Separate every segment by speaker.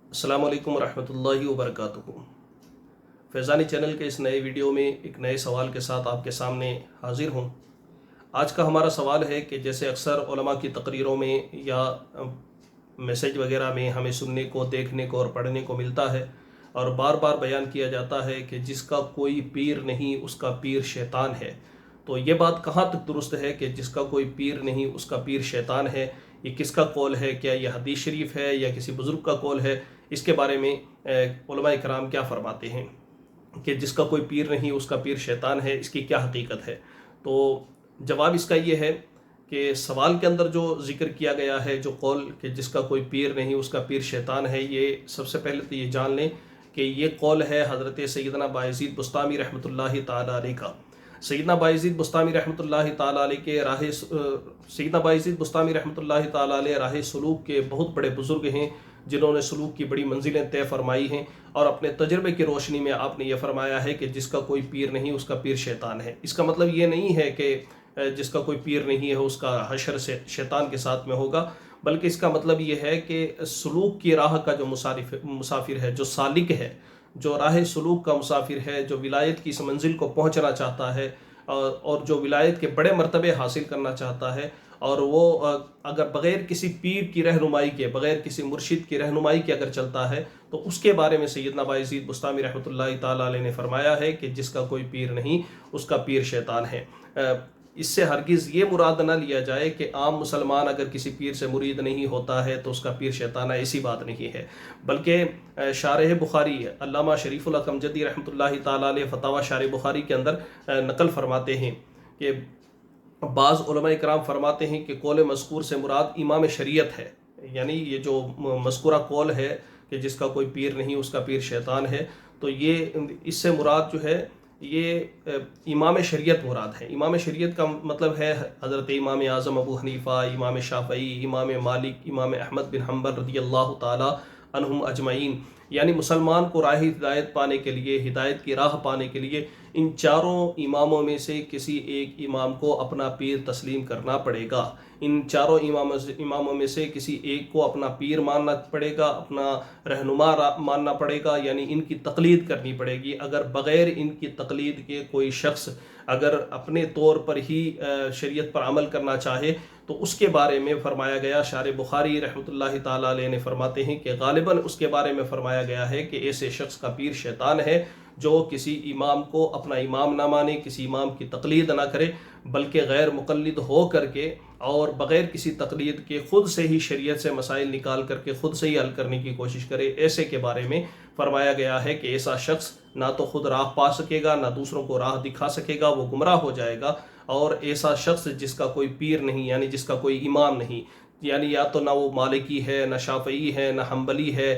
Speaker 1: अस्सलाम वालेकुम रहमतुल्लाहि व बरकातुहू। फैज़ानी चैनल के इस नए वीडियो में एक नए सवाल के साथ आपके सामने हाजिर हूँ। आज का हमारा सवाल है कि जैसे अक्सर उलमा की तकरीरों में या मैसेज वगैरह में हमें सुनने को, देखने को और पढ़ने को मिलता है और बार बार बयान किया जाता है कि जिसका कोई पीर नहीं उसका पीर शैतान है। तो ये बात कहाँ तक दुरुस्त है कि जिसका कोई पीर नहीं उसका पीर शैतान है? ये किसका कौल है? क्या ये हदीस शरीफ है या किसी बुज़ुर्ग का कौल है? इसके बारे में उलमा इकराम क्या फरमाते हैं कि जिसका कोई पीर नहीं उसका पीर शैतान है, इसकी क्या हकीकत है? तो जवाब इसका ये है कि सवाल के अंदर जो ज़िक्र किया गया है, जो कौल कि जिसका कोई पीर नहीं उसका पीर शैतान है, ये सबसे पहले तो ये जान लें कि ये कौल है हज़रत सैयदना बायज़ीद बुस्तामी रहमतुल्लाहि ताला अलैह का। सैयदना बायज़ीद बुस्तामी रहमतुल्लाहि ताला अलैह के सैयदना बायज़ीद बुस्तामी रहमतुल्लाहि ताला अलैह राह सलूक के बहुत बड़े बुज़ुर्ग हैं, जिन्होंने सलूक की बड़ी मंजिलें तय फरमाई हैं और अपने तजर्बे की रोशनी में आपने ये फरमाया है कि जिसका कोई पीर नहीं उसका पीर शैतान है। इसका मतलब ये नहीं है कि जिसका कोई पीर नहीं है उसका हशर से शैतान के साथ में होगा, बल्कि इसका मतलब ये है कि सलूक की राह का जो मुसाफिर है, जो सालिक है, जो राह सलूक का मुसाफिर है, जो विलायत की इस मंजिल को पहुंचना चाहता है और जो विलायत के बड़े मर्तबे हासिल करना चाहता है, और वो अगर बग़ैर किसी पीर की रहनुमाई के, बग़ैर किसी मुर्शिद की रहनुमाई के अगर चलता है, तो उसके बारे में सैयदना बायज़ीद बुस्तामी रहमतुल्लाहि ताला अलैह ने फरमाया है कि जिसका कोई पीर नहीं उसका पीर शैतान है। इससे हरगिज़ ये मुराद ना लिया जाए कि आम मुसलमान अगर किसी पीर से मुरीद नहीं होता है तो उसका पीर शैतान है, ऐसी बात नहीं है। बल्कि शारह बुखारी अल्लामा शरीफुल अकमजदी रहमतुल्लाहि ताला अलैह फतावा शारह बुखारी के अंदर नकल फरमाते हैं कि बाज़ उलमा इकराम फरमाते हैं कि कौल मज़कूर से मुराद इमाम शरीयत है। यानी ये जो मज़कूरा कौल है कि जिसका कोई पीर नहीं उसका पीर शैतान है, तो ये इससे मुराद जो है ये इमाम शरीयत मुराद है। इमाम शरीयत का मतलब है हज़रत इमाम आज़म अबू हनीफ़ा, इमाम शाफ़ई, इमाम मालिक, इमाम अहमद बिन हम्बल रज़ियल्लाहु ताला अन्हुम अजमईन। यानी मुसलमान को राह हिदायत पाने के लिए, हिदायत की राह पाने के लिए इन चारों इमामों में से किसी एक इमाम को अपना पीर तस्लीम करना पड़ेगा। इन चारों इमामों में से किसी एक को अपना पीर मानना पड़ेगा, अपना रहनुमा मानना पड़ेगा, यानी इनकी तकलीद करनी पड़ेगी। अगर बग़ैर इनकी तकलीद के कोई शख्स अगर अपने तौर पर ही शरीयत पर अमल करना चाहे तो उसके बारे में फरमाया गया, शार बुखारी रहमतुल्लाहि ताला अलैह ने फरमाते हैं कि गालिबन उसके बारे में फरमाया गया है कि ऐसे शख्स का पीर शैतान है जो किसी इमाम को अपना इमाम ना माने, किसी इमाम की तकलीद ना करे, बल्कि गैर मुक़ल्लिद हो करके और बग़ैर किसी तकलीद के ख़ुद से ही शरीयत से मसाइल निकाल करके ख़ुद से ही हल करने की कोशिश करे। ऐसे के बारे में फरमाया गया है कि ऐसा शख्स ना तो ख़ुद राह पा सकेगा, ना दूसरों को राह दिखा सकेगा, वो गुमराह हो जाएगा। और ऐसा शख्स जिसका कोई पीर नहीं, यानी जिसका कोई इमाम नहीं, यानी या तो ना वो मालिकी है, ना शाफ़ई है, ना हम्बली है,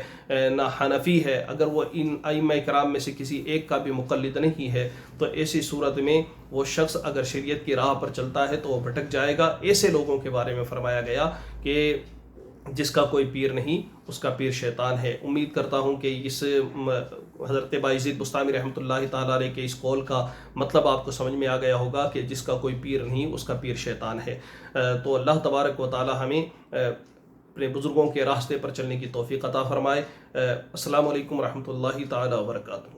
Speaker 1: ना हनफी है, अगर वो इन अइम्मा इकराम में से किसी एक का भी मुक़ल्लिद नहीं है, तो ऐसी सूरत में वो शख्स अगर शरीयत की राह पर चलता है तो वो भटक जाएगा। ऐसे लोगों के बारे में फरमाया गया कि जिसका कोई पीर नहीं उसका पीर शैतान है। उम्मीद करता हूँ कि इस हज़रत बायज़ीद बुस्तामी रहमतुल्लाहि ताला अलैह के इस कौल का मतलब आपको समझ में आ गया होगा कि जिसका कोई पीर नहीं उसका पीर शैतान है। तो अल्लाह तबारक व ताला हमें अपने बुज़ुर्गों के रास्ते पर चलने की तौफ़ीक़ अता फ़रमाए। अस्सलामु अलैकुम रहमतुल्लाहि ताला व बरकातुहू।